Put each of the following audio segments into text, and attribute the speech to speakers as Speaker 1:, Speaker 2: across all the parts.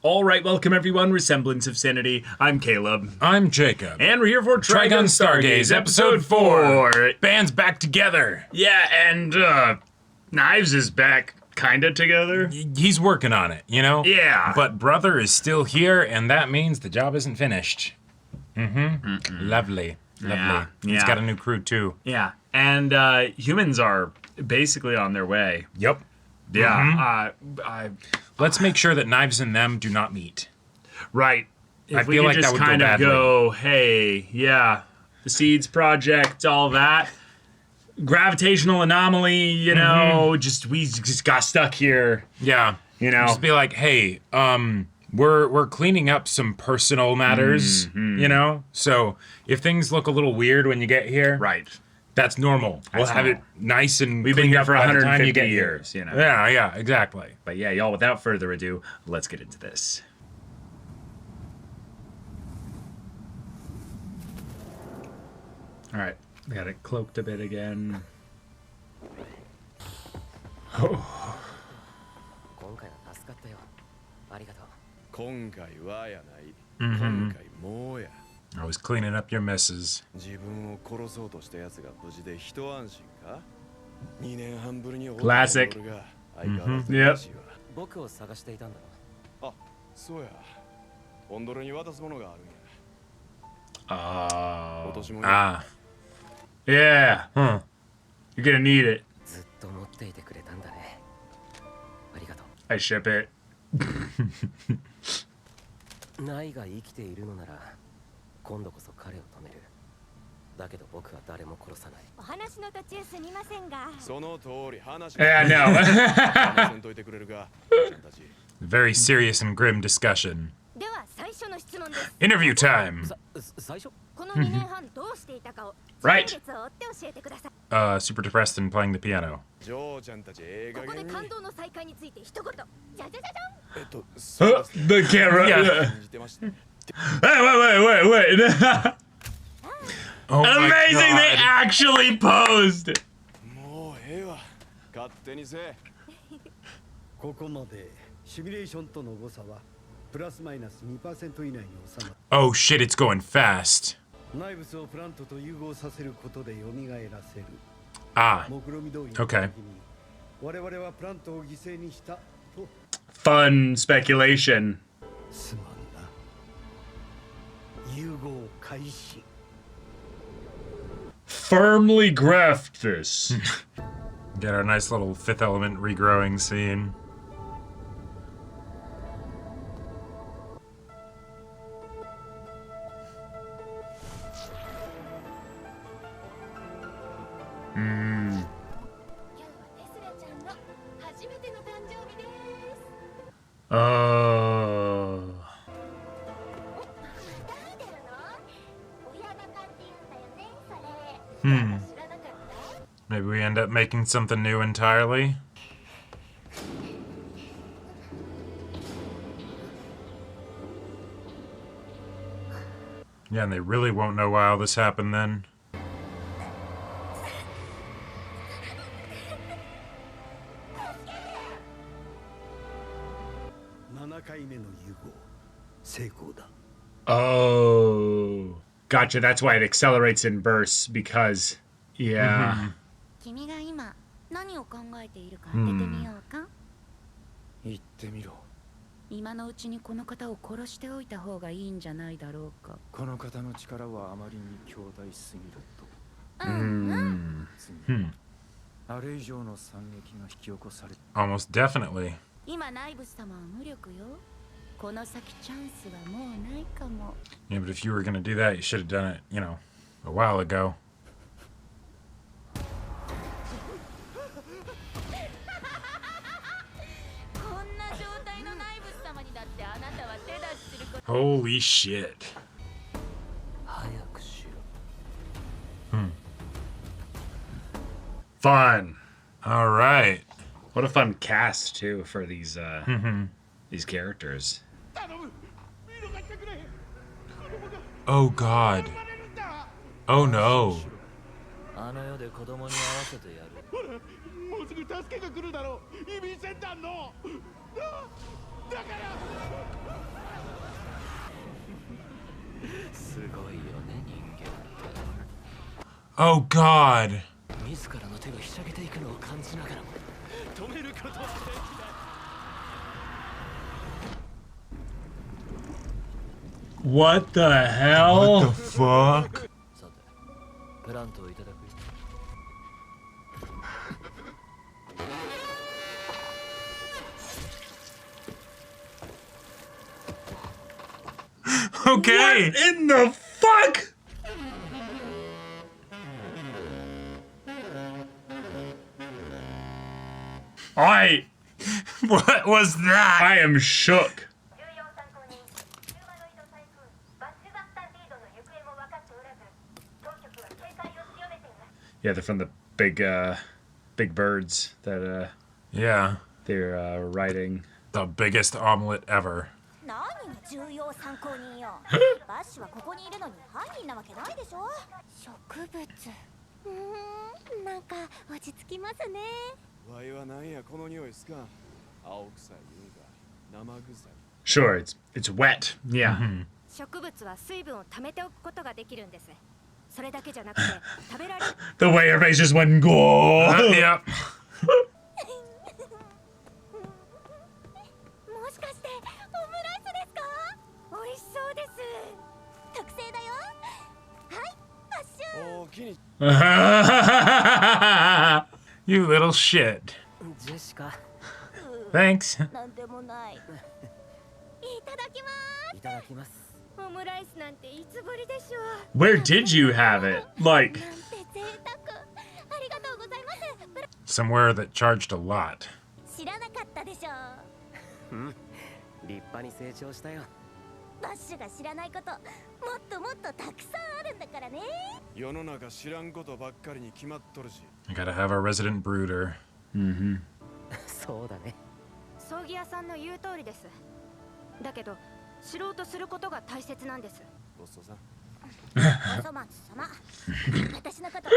Speaker 1: Alright, welcome everyone, we're Semblance of Sanity. I'm Caleb.
Speaker 2: I'm Jacob.
Speaker 1: And we're here for
Speaker 2: Trigun Stargaze, episode 4. Band's back together.
Speaker 1: Yeah, and, Knives is back, kinda together.
Speaker 2: He's working on it, you know?
Speaker 1: Yeah.
Speaker 2: But brother is still here, and that means the job isn't finished. Lovely.
Speaker 1: Yeah.
Speaker 2: He's got a new crew, too.
Speaker 1: Yeah, and, humans are basically on their way.
Speaker 2: Yep.
Speaker 1: Yeah,
Speaker 2: Let's make sure that Knives and them do not meet.
Speaker 1: right.
Speaker 2: I feel like that would go
Speaker 1: kind of
Speaker 2: badly.
Speaker 1: go, hey, yeah, the Seeds Project, all that. Gravitational anomaly, you know, we just got stuck here.
Speaker 2: Yeah.
Speaker 1: You know?
Speaker 2: Just be like, hey, we're cleaning up some personal matters, you know? So if things look a little weird when you get here,
Speaker 1: Right.
Speaker 2: that's normal. We'll have it nice and
Speaker 1: We've been
Speaker 2: cleaned
Speaker 1: here
Speaker 2: up
Speaker 1: for
Speaker 2: by the time
Speaker 1: 150
Speaker 2: you get here.
Speaker 1: years, you know.
Speaker 2: Yeah, exactly.
Speaker 1: But yeah, y'all, without further ado, let's get into this. All right, we got it cloaked a bit again.
Speaker 2: I was cleaning up your messes.
Speaker 1: Classic. Yep. Yeah.
Speaker 2: Huh.
Speaker 1: You're gonna need it. I ship it.
Speaker 3: ナイが生きているのなら今度こそ彼を止める。だけど僕は誰も殺さない。
Speaker 4: お話の途中すみませんが。
Speaker 5: その通り話
Speaker 1: Yeah, no.
Speaker 5: せんといてくれるか。
Speaker 2: Very serious and grim discussion.
Speaker 4: では最初の質問です。
Speaker 2: Interview time.
Speaker 3: 最初
Speaker 4: この2年半どうしていたかを
Speaker 1: Right.
Speaker 4: 先月を追って教えてください。
Speaker 2: Super depressed and playing the piano.
Speaker 5: ジョーちゃんたち映画
Speaker 4: ここで
Speaker 5: に
Speaker 4: 感動の再会について一言。じゃじゃじゃじゃん。
Speaker 1: Oh, the camera.
Speaker 2: Yeah.
Speaker 5: 感じてました。
Speaker 1: Hey, wait.
Speaker 2: Oh my
Speaker 1: Amazing, they
Speaker 2: God.
Speaker 1: actually posed.
Speaker 5: もうええわ。勝手にせえ。
Speaker 6: ここまでシミュレーションとの誤差はプラスマイナス 2% 以内に収まる。
Speaker 2: Oh shit, it's going fast.
Speaker 6: 内物をプラントと融合させることで蘇らせる。
Speaker 2: Ah,
Speaker 6: 目論見通りの
Speaker 2: Okay.
Speaker 6: 時に我々はプラントを犠牲にしたと
Speaker 1: Fun speculation.
Speaker 6: すまんな。融合開始。
Speaker 1: Firmly graphed this.
Speaker 2: get our nice little Fifth Element regrowing scene.
Speaker 4: Hmm. 今日はテスラちゃんの初めての誕生日です。
Speaker 1: Oh.
Speaker 4: 誰出るの？親バカって言うんだよね、それ。
Speaker 2: Hmm.
Speaker 4: 知らなかった？
Speaker 2: Maybe we end up making something new entirely. Yeah, and they really won't know why all this happened then.
Speaker 6: 7回目の融合成功だ。
Speaker 1: Oh. Gotcha, that's why it accelerates in bursts, because... Yeah.
Speaker 4: 君が今何を考えているか当ててみようか。
Speaker 5: 言ってみろ。
Speaker 7: 今のうちにこの方を殺しておいた方がいいんじゃないだろうか。
Speaker 5: この方の力はあまりに強大すぎると。あれ以上の惨劇が引き起こされ。
Speaker 2: Almost definitely.
Speaker 7: 今ナイブス様は無力よ。この先チャンスはもうないかも。
Speaker 2: Yeah, but if you were gonna do that, you should have done it, you know, a while ago.
Speaker 7: こんな状態のナイブス様にだってあなたは手出しすること。
Speaker 2: Holy shit.
Speaker 3: 早くしろ。
Speaker 1: Fun.
Speaker 2: All right.
Speaker 1: What a fun cast, too, for these, these characters.
Speaker 2: Oh god. Oh no.
Speaker 3: あの世で子供に会わせてやる。
Speaker 5: もうすぐ助けが来るだろう。移民船団の。
Speaker 3: すごいよね人間って
Speaker 2: Oh God.
Speaker 3: 自らの手がひしゃげていくのを感じながらも止めることはできない
Speaker 1: What the hell?
Speaker 2: What the fuck?
Speaker 3: さてプラントをいただく
Speaker 2: Okay.
Speaker 1: What in the fuck?
Speaker 2: What was that?
Speaker 1: I am shook.
Speaker 4: 重要参考人ヒューマノイドタイプバッシュザスタンピードの行方も分かっておらず当局は警戒を強めています
Speaker 1: Yeah, they're from the big birds that
Speaker 2: Yeah.
Speaker 1: they're riding.
Speaker 2: The biggest omelet ever.
Speaker 7: 何が重要参考人よバッシュはここにいるのに犯人なわけないでしょ植物なんか落ち着きますね
Speaker 5: わいはなんやこの匂いすか青臭い言うが生臭い
Speaker 1: Sure, it's wet. Yeah.
Speaker 4: 植物は水分を溜めておくことができるんですそれだけじゃなくて食べられる
Speaker 1: The way her face just went go.
Speaker 2: Yep.
Speaker 7: もしかしてオムライスですか
Speaker 4: 美味しそうです
Speaker 7: 特製だよはいバッシュ
Speaker 5: おおきに
Speaker 2: You little shit.
Speaker 3: ジェシカ
Speaker 2: Thanks.
Speaker 7: なんでもないいただきます
Speaker 3: いただきます
Speaker 4: オムライスなんていつぶりでしょう
Speaker 1: Where did you have it? Like,
Speaker 7: なんて贅沢ありがとうございます
Speaker 2: Somewhere that charged a lot.
Speaker 7: 知らなかったでしょ
Speaker 3: 立派に成長したよ
Speaker 7: バッシュが知らないこともっともっとたくさんあるんだからね
Speaker 5: 世の中知らんことばっかりに決まっとるし
Speaker 2: I gotta have a resident brooder.
Speaker 3: そうだね
Speaker 4: 葬儀屋さんの言う通りですだけど知ろうとすることが大切なんです
Speaker 5: ごちそうさん
Speaker 7: おそ松様私のことも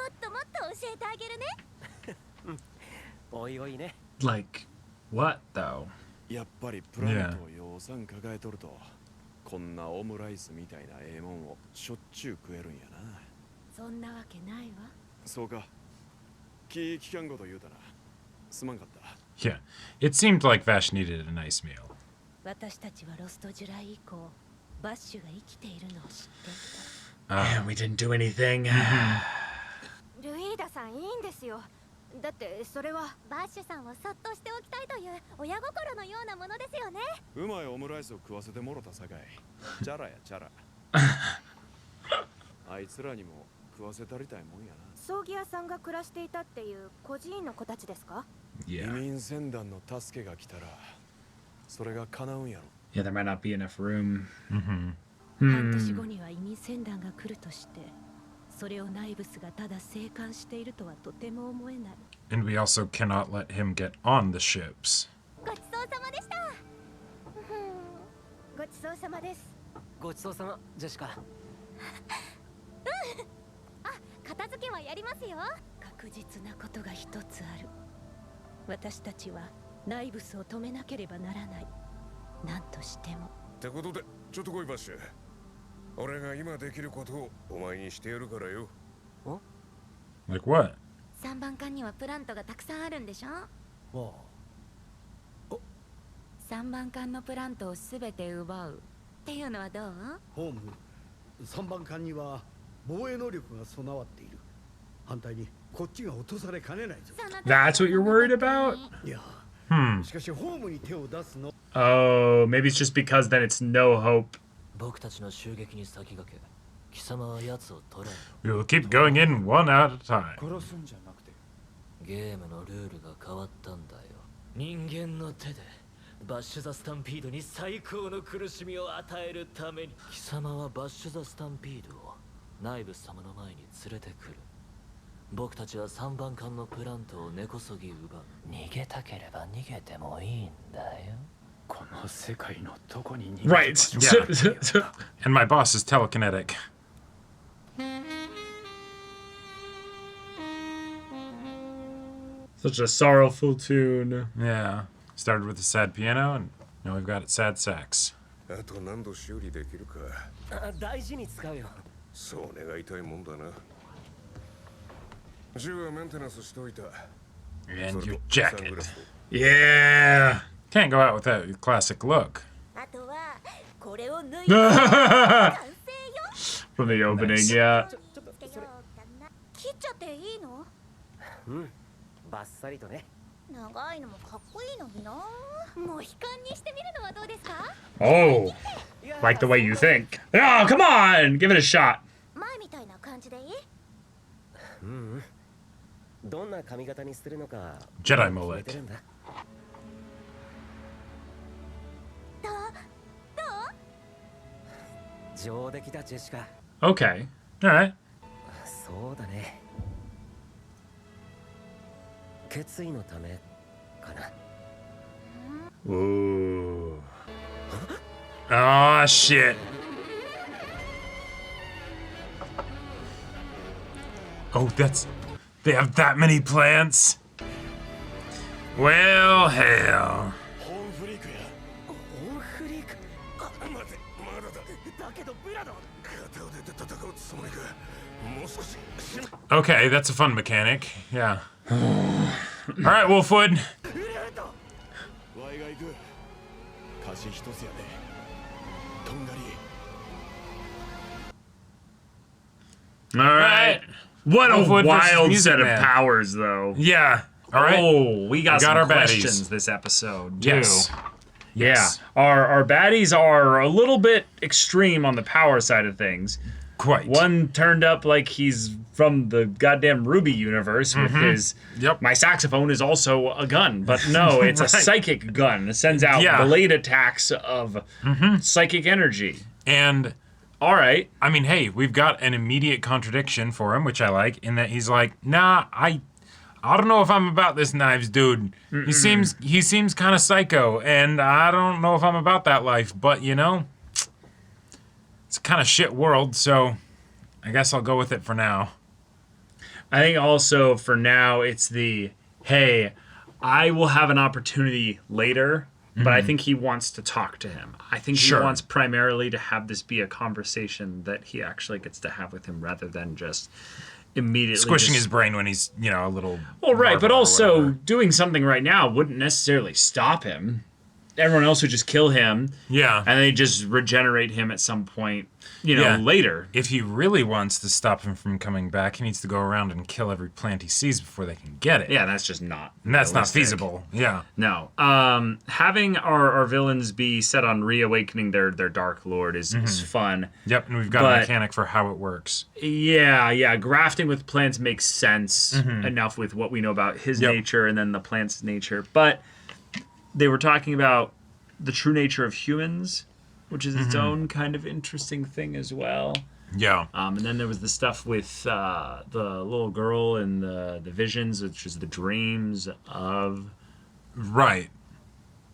Speaker 7: っともっと教えてあげるね
Speaker 3: おいおいね
Speaker 1: like, what though?
Speaker 5: やっぱりプラントをようさん抱えとるとこんなオムライスみたいなええもんをしょっちゅう食えるんやな
Speaker 7: そんなわけないわ
Speaker 5: そうか気利かんこと言うたなすまんかった
Speaker 2: Yeah. It seemed like Vash needed a nice meal.
Speaker 7: 私たちはロストジュライ以降バッシュが生きているのを知ってい
Speaker 1: And we didn't do anything.
Speaker 4: ルイーダさんいいんですよだってそれは
Speaker 7: たバッシュさんをそっとしておきたいという親心のようなものですよね
Speaker 5: うまいオムライスを食わせてもろたさかいチャラやチャラあいつらにも食わせたりたいもんやな
Speaker 4: 葬儀屋さんが暮らしていたっていう孤児院の子たちですか
Speaker 5: 移
Speaker 1: Yeah.
Speaker 5: 民船団の助けが来たらそれが叶うんやろ
Speaker 1: Yeah, there might not be enough room.
Speaker 8: 半年後には移民船団が来るとしてそれをナイブスがただ静観しているとはとても思えない
Speaker 2: And we also cannot let him get on the ships.
Speaker 7: ごちそうさまでした
Speaker 4: ごちそうさまです
Speaker 3: ごちそうさまジェシカ
Speaker 7: 片付けはやりますよ
Speaker 8: 確実なことが一つある私たちはナイブスを止めなければならない何としても
Speaker 9: ってことでちょっと来いバッシュ俺が今できることをお前にしてやるからよ
Speaker 2: Like what?
Speaker 7: 3番艦にはプラントがたくさんあるんでしょ
Speaker 6: あ
Speaker 7: 3番艦のプラントを全て奪うっていうのはどう
Speaker 6: ホーム3番艦には防衛能力が備わっている反対にこっちが落とされかねないぞ
Speaker 1: That's what you're worried about?
Speaker 6: いや
Speaker 2: Hmm.
Speaker 6: しかしホームに手を出すの
Speaker 1: Oh, maybe it's just because then it's no hope.
Speaker 3: 僕たちの襲撃に先駆け貴様は奴を捕ら
Speaker 2: We will keep going in one at a time.
Speaker 5: 殺すんじゃなくて
Speaker 3: えゲームのルールが変わったんだよ人間の手でバッシュ・ザ・スタンピードに最高の苦しみを与えるために貴様はバッシュ・ザ・スタンピードをナイブス様の前に連れてくる僕たちは3番艦のプラントを根こそぎ奪う逃げたければ逃げてもいいんだよ
Speaker 5: この世界のどこに
Speaker 1: Right.
Speaker 2: And my boss is telekinetic.
Speaker 1: Such a sorrowful tune.
Speaker 2: Yeah. Started with a sad piano and Now we've got sad sex.
Speaker 9: あと何度修理できるか。
Speaker 3: 大事に使うよ。
Speaker 9: そう願いたいもんだな。銃はメンテナンスしておいた。
Speaker 2: And
Speaker 9: それ
Speaker 2: your
Speaker 9: とサン
Speaker 2: jacket.
Speaker 9: グラスと
Speaker 1: Yeah.
Speaker 2: Can't go out without your classic look.
Speaker 7: あとはこれを脱いで完成よ
Speaker 1: From the opening,
Speaker 2: Nice.
Speaker 1: yeah.
Speaker 7: つけようかな切っちゃっていいの
Speaker 3: バッサリとね。
Speaker 7: 長いのもかっこいいのになもう悲観にしてみるのはどうですか
Speaker 1: Oh, like the way you think. Oh, come on, give it a shot.
Speaker 7: 前みたいな感じでいい
Speaker 3: どんな髪型にするのか
Speaker 2: Jedi
Speaker 3: 決めて
Speaker 2: mullet.
Speaker 3: るんだ。
Speaker 7: どう
Speaker 3: 上出来だジェシカ。
Speaker 1: Okay, all right.
Speaker 3: そうだね。決意のためかな。
Speaker 1: Ooh.
Speaker 2: Oh shit. Oh, they have that many plants. Well, hell.
Speaker 5: ホーンフリークや。
Speaker 3: オンフリーク。
Speaker 9: 待て、まだだ。
Speaker 3: だけどブラド。
Speaker 9: 片腕で戦うつもりか。もう少し。
Speaker 2: Okay, that's a fun mechanic. Yeah. All right, Wolfwood.
Speaker 5: ワイが行く。貸し一つやで。とんがり。
Speaker 1: All right. What a
Speaker 2: Wolfwood versus
Speaker 1: wild
Speaker 2: Music
Speaker 1: set of
Speaker 2: Man.
Speaker 1: powers, though.
Speaker 2: Yeah. All right.
Speaker 1: Oh, we got some
Speaker 2: our baddies.
Speaker 1: questions this episode, too.
Speaker 2: Yes.
Speaker 1: Yeah. Our baddies are a little bit extreme on the power side of things.
Speaker 2: Quite.
Speaker 1: One turned up like he's from the goddamn Ruby universe with his.
Speaker 2: Yep.
Speaker 1: My saxophone is also a gun, but no, it's a
Speaker 2: Right.
Speaker 1: psychic gun. It sends out
Speaker 2: Yeah.
Speaker 1: blade attacks of psychic energy.
Speaker 2: And
Speaker 1: All right.
Speaker 2: I mean, hey, we've got an immediate contradiction for him, which I like, in that he's like, nah, I don't know if I'm about this knives dude. He seems kind of psycho, and I don't know if I'm about that life, but you know, it's a kind of shit world, so I guess I'll go with it for now.
Speaker 1: I think also for now it's the hey, I will have an opportunity later, but I think he wants to talk to him. I think
Speaker 2: Sure.
Speaker 1: he wants primarily to have this be a conversation that he actually gets to have with him rather than just immediately
Speaker 2: Squishing
Speaker 1: just,
Speaker 2: his brain when he's, you know, a little.
Speaker 1: Well, right, but
Speaker 2: marvel or
Speaker 1: also
Speaker 2: whatever.
Speaker 1: doing something right now wouldn't necessarily stop him. Everyone else would just kill him,
Speaker 2: Yeah.
Speaker 1: and they just regenerate him at some point, you know,
Speaker 2: Yeah.
Speaker 1: later.
Speaker 2: If he really wants to stop him from coming back, he needs to go around and kill every plant he sees before they can get it.
Speaker 1: Yeah, that's just not.
Speaker 2: And that's not
Speaker 1: realistic.
Speaker 2: feasible. Yeah.
Speaker 1: No. Having our villains be set on reawakening their Dark Lord is fun.
Speaker 2: Yep, and we've got a
Speaker 1: But-
Speaker 2: mechanic for how it works.
Speaker 1: Yeah. Grafting with plants makes sense enough with what we know about his
Speaker 2: Yep.
Speaker 1: nature and then the plant's nature. But they were talking about the true nature of humans, which is its own kind of interesting thing as well.
Speaker 2: Yeah.
Speaker 1: And then there was the stuff with the little girl and the visions, which is the dreams of
Speaker 2: Right.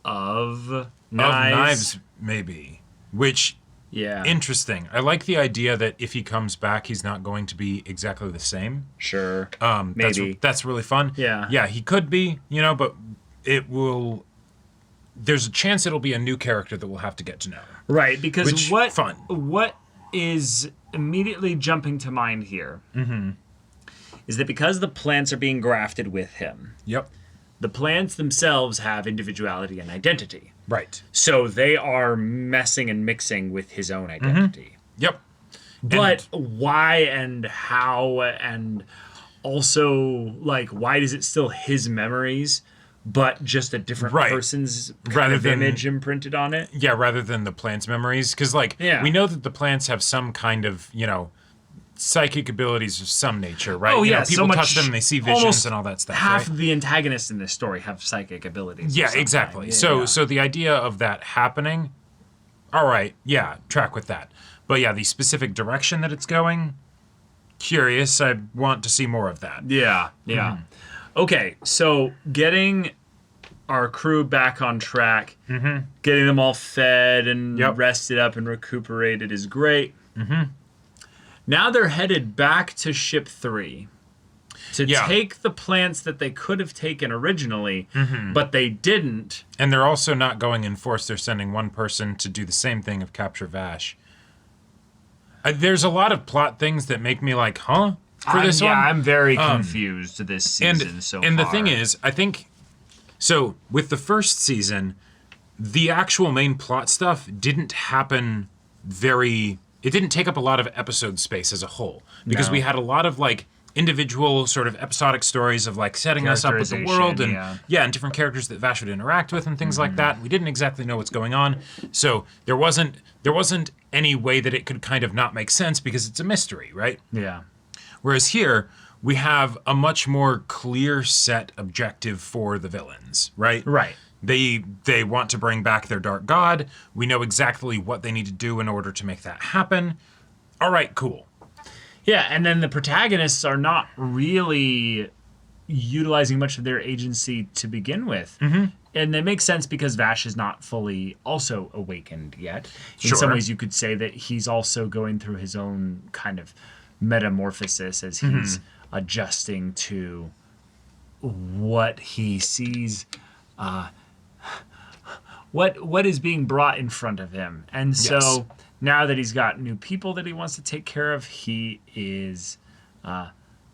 Speaker 1: knives.
Speaker 2: Of knives, maybe. Which,
Speaker 1: Yeah.
Speaker 2: interesting. I like the idea that if he comes back, he's not going to be exactly the same.
Speaker 1: Sure.
Speaker 2: Maybe. That's really fun.
Speaker 1: Yeah.
Speaker 2: Yeah, he could be, you know, but it will... There's a chance it'll be a new character that we'll have to get to know.
Speaker 1: Right, because
Speaker 2: Which,
Speaker 1: what
Speaker 2: fun.
Speaker 1: what is immediately jumping to mind here is that because the plants are being grafted with him,
Speaker 2: Yep.
Speaker 1: the plants themselves have individuality and identity.
Speaker 2: Right.
Speaker 1: So they are messing and mixing with his own identity.
Speaker 2: Yep.
Speaker 1: But why and how and also like why is it still his memories but just a different
Speaker 2: Right.
Speaker 1: person's kind
Speaker 2: Rather
Speaker 1: of
Speaker 2: than-
Speaker 1: image imprinted on it?
Speaker 2: Yeah, rather than the plant's memories. Because, like,
Speaker 1: Yeah.
Speaker 2: we know that the plants have some kind of, you know, psychic abilities of some nature, right?
Speaker 1: Oh,
Speaker 2: You know,
Speaker 1: yeah, so
Speaker 2: people
Speaker 1: much-
Speaker 2: touch them and they see visions
Speaker 1: almost
Speaker 2: and all that stuff,
Speaker 1: Half
Speaker 2: right?
Speaker 1: of the antagonists in this story have psychic abilities. of
Speaker 2: Yeah,
Speaker 1: some
Speaker 2: exactly.
Speaker 1: kind.
Speaker 2: So the idea of that happening, all right, yeah, track with that. But yeah, the specific direction that it's going, curious. I want to see more of that.
Speaker 1: Yeah. Okay, so getting our crew back on track, getting them all fed and
Speaker 2: Yep.
Speaker 1: rested up and recuperated is great. Now they're headed back to ship 3. to take the plants that they could have taken originally, but they didn't.
Speaker 2: And they're also not going in force. They're sending one person to do the same thing of capture Vash. There's a lot of plot things that make me like, huh? For this one?
Speaker 1: I'm very confused this season so far.
Speaker 2: And the thing is, I think, so with the first season, the actual main plot stuff didn't happen it didn't take up a lot of episode space as a whole. Because we had a lot of like individual sort of episodic stories of like setting us up with the world and and different characters that Vash would interact with and things like that. We didn't exactly know what's going on. So there wasn't any way that it could kind of not make sense because it's a mystery, right?
Speaker 1: Yeah.
Speaker 2: Whereas here, we have a much more clear set objective for the villains, right?
Speaker 1: Right.
Speaker 2: They want to bring back their dark god. We know exactly what they need to do in order to make that happen. All right, cool.
Speaker 1: Yeah, and then the protagonists are not really utilizing much of their agency to begin with. And it makes sense because Vash is not fully also awakened yet. In some ways, you could say that he's also going through his own kind of metamorphosis as he's adjusting to what he sees, what is being brought in front of him. And so now that he's got new people that he wants to take care of, he is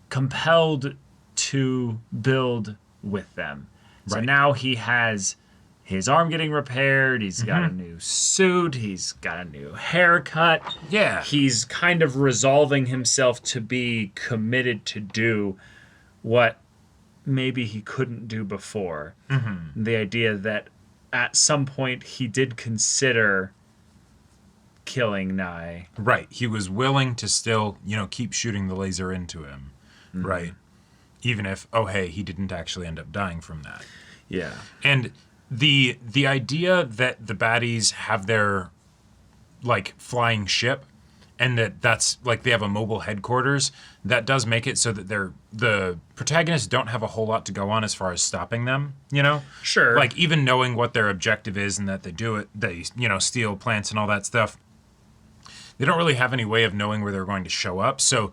Speaker 1: compelled to build with them. So now he has his arm getting repaired, he's got a new suit, he's got a new haircut.
Speaker 2: Yeah.
Speaker 1: He's kind of resolving himself to be committed to do what maybe he couldn't do before. The idea that at some point he did consider killing Nye.
Speaker 2: Right. He was willing to still, keep shooting the laser into him. Right. Even if, he didn't actually end up dying from that.
Speaker 1: Yeah.
Speaker 2: And the idea that the baddies have their, like, flying ship and that's, like, they have a mobile headquarters, that does make it so that the protagonists don't have a whole lot to go on as far as stopping them,
Speaker 1: Sure.
Speaker 2: Like, even knowing what their objective is and that they do it, they, steal plants and all that stuff, they don't really have any way of knowing where they're going to show up. So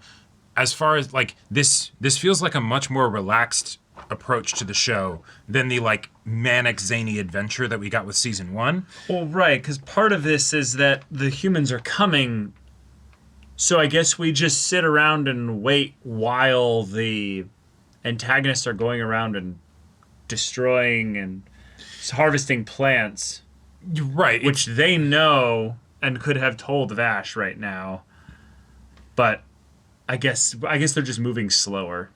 Speaker 2: as far as like this feels like a much more relaxed approach to the show than the like manic zany adventure that we got with season 1.
Speaker 1: Well, right, because part of this is that the humans are coming, so I guess we just sit around and wait while the antagonists are going around and destroying and harvesting plants,
Speaker 2: right?
Speaker 1: Which they know and could have told Vash right now, but I guess they're just moving slower.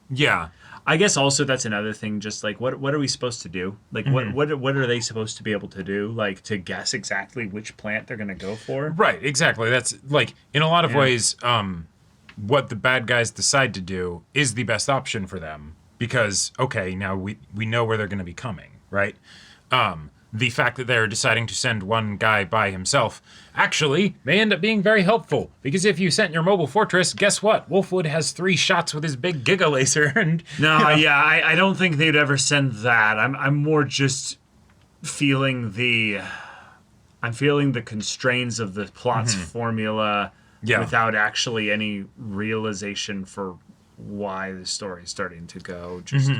Speaker 2: Yeah.
Speaker 1: I guess also that's another thing, just like what are we supposed to do? Like what are they supposed to be able to do? Like to guess exactly which plant they're gonna go for?
Speaker 2: Right, exactly. That's like in a lot of ways, what the bad guys decide to do is the best option for them. Because now we know where they're gonna be coming, right? The fact that they're deciding to send one guy by himself actually may end up being very helpful. Because if you sent your mobile fortress, guess what? Wolfwood has 3 shots with his big giga laser. And
Speaker 1: I don't think they'd ever send that. I'm more just feeling the constraints of the plot's formula without actually any realization for why the story is starting to go just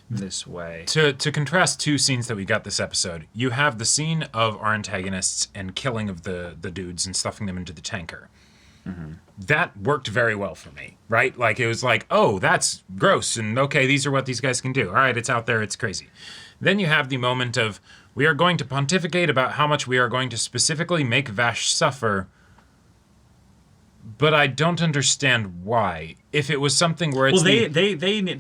Speaker 1: this way.
Speaker 2: To contrast 2 scenes that we got this episode, you have the scene of our antagonists and killing of the dudes and stuffing them into the tanker. That worked very well for me, right? Like, it was like, oh, that's gross, and okay, these are what these guys can do. All right, it's out there, it's crazy. Then you have the moment of, we are going to pontificate about how much we are going to specifically make Vash suffer, but I don't understand why. If it was something where it's
Speaker 1: they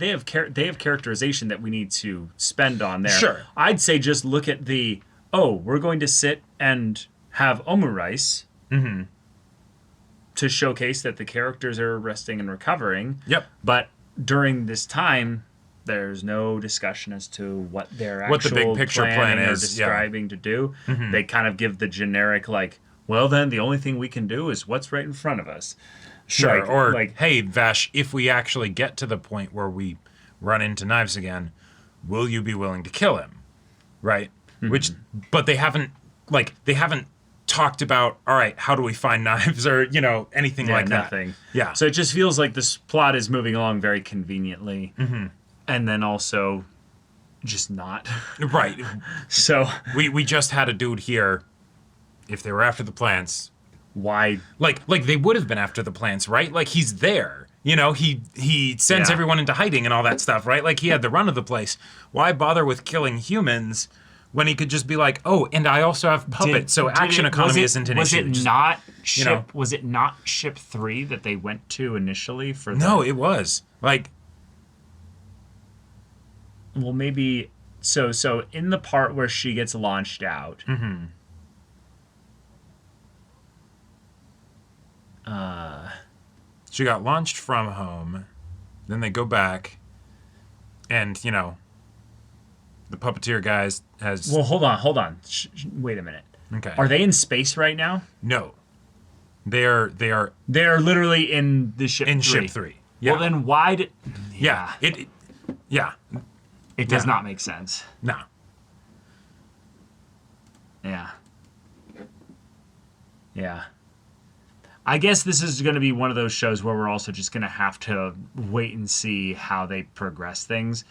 Speaker 1: have characterization that we need to spend on there.
Speaker 2: Sure.
Speaker 1: I'd say just look at we're going to sit and have omurice to showcase that the characters are resting and recovering.
Speaker 2: Yep.
Speaker 1: But during this time, there's no discussion as to what their actual
Speaker 2: what the big picture plan is
Speaker 1: describing to do. They kind of give the generic well, then the only thing we can do is what's right in front of us.
Speaker 2: Sure. Hey, Vash, if we actually get to the point where we run into knives again, will you be willing to kill him? Right? But they haven't talked about, all right, how do we find knives or, you know, anything like
Speaker 1: nothing.
Speaker 2: that. Yeah.
Speaker 1: So it just feels like this plot is moving along very conveniently. And then also just not.
Speaker 2: Right.
Speaker 1: So
Speaker 2: We just had a dude here. If they were after the plants,
Speaker 1: why?
Speaker 2: like they would have been after the plants, right? Like he's there. You know, he sends
Speaker 1: Yeah.
Speaker 2: everyone into hiding and all that stuff, right? Like he had the run of the place. Why bother with killing humans when he could just be like, oh, and I also have puppets, so action economy isn't an issue.
Speaker 1: Was it
Speaker 2: Just-
Speaker 1: not
Speaker 2: you know.
Speaker 1: ship? Was it not ship 3 that they went to initially for?
Speaker 2: No, it was like
Speaker 1: Well, maybe. So in the part where she gets launched out.
Speaker 2: she got launched from home, then they go back, and you know, the puppeteer guys has
Speaker 1: Well, hold on. Wait a minute.
Speaker 2: okay.
Speaker 1: Are they in space right now?
Speaker 2: No, they are
Speaker 1: They're literally in the ship.
Speaker 2: in
Speaker 1: 3.
Speaker 2: ship 3. Yeah,
Speaker 1: Well, then why did?
Speaker 2: yeah, yeah,
Speaker 1: It does
Speaker 2: Yeah.
Speaker 1: not make sense.
Speaker 2: no.
Speaker 1: Yeah. Yeah. I guess this is going to be one of those shows where we're also just going to have to wait and see how they progress things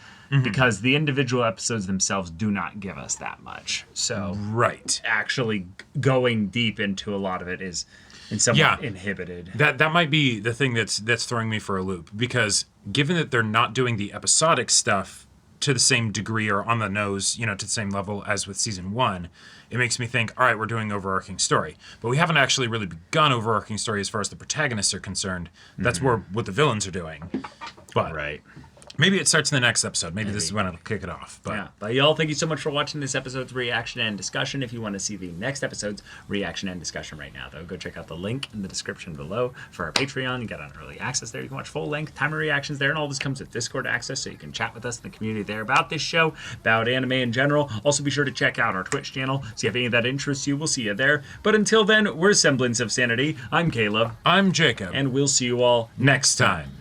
Speaker 1: because the individual episodes themselves do not give us that much. So
Speaker 2: Right.
Speaker 1: actually going deep into a lot of it is in somewhat inhibited.
Speaker 2: That might be the thing that's throwing me for a loop, because given that they're not doing the episodic stuff to the same degree or on the nose, you know, to the same level as with season 1, it makes me think, all right, we're doing overarching story, but we haven't actually really begun overarching story as far as the protagonists are concerned. That's what the villains are doing. But
Speaker 1: Right.
Speaker 2: maybe it starts in the next episode. Maybe this is when it'll kick it off. But
Speaker 1: Yeah. But y'all, thank you so much for watching this episode's reaction and discussion. If you want to see the next episode's reaction and discussion right now, though, go check out the link in the description below for our Patreon. You get on early access there. You can watch full-length timer reactions there, and all this comes with Discord access, so you can chat with us in the community there about this show, about anime in general. Also, be sure to check out our Twitch channel. See if any of that interests you. We'll see you there. But until then, we're Semblance of Sanity. I'm Caleb,
Speaker 2: I'm Jacob.
Speaker 1: and we'll see you all
Speaker 2: next time.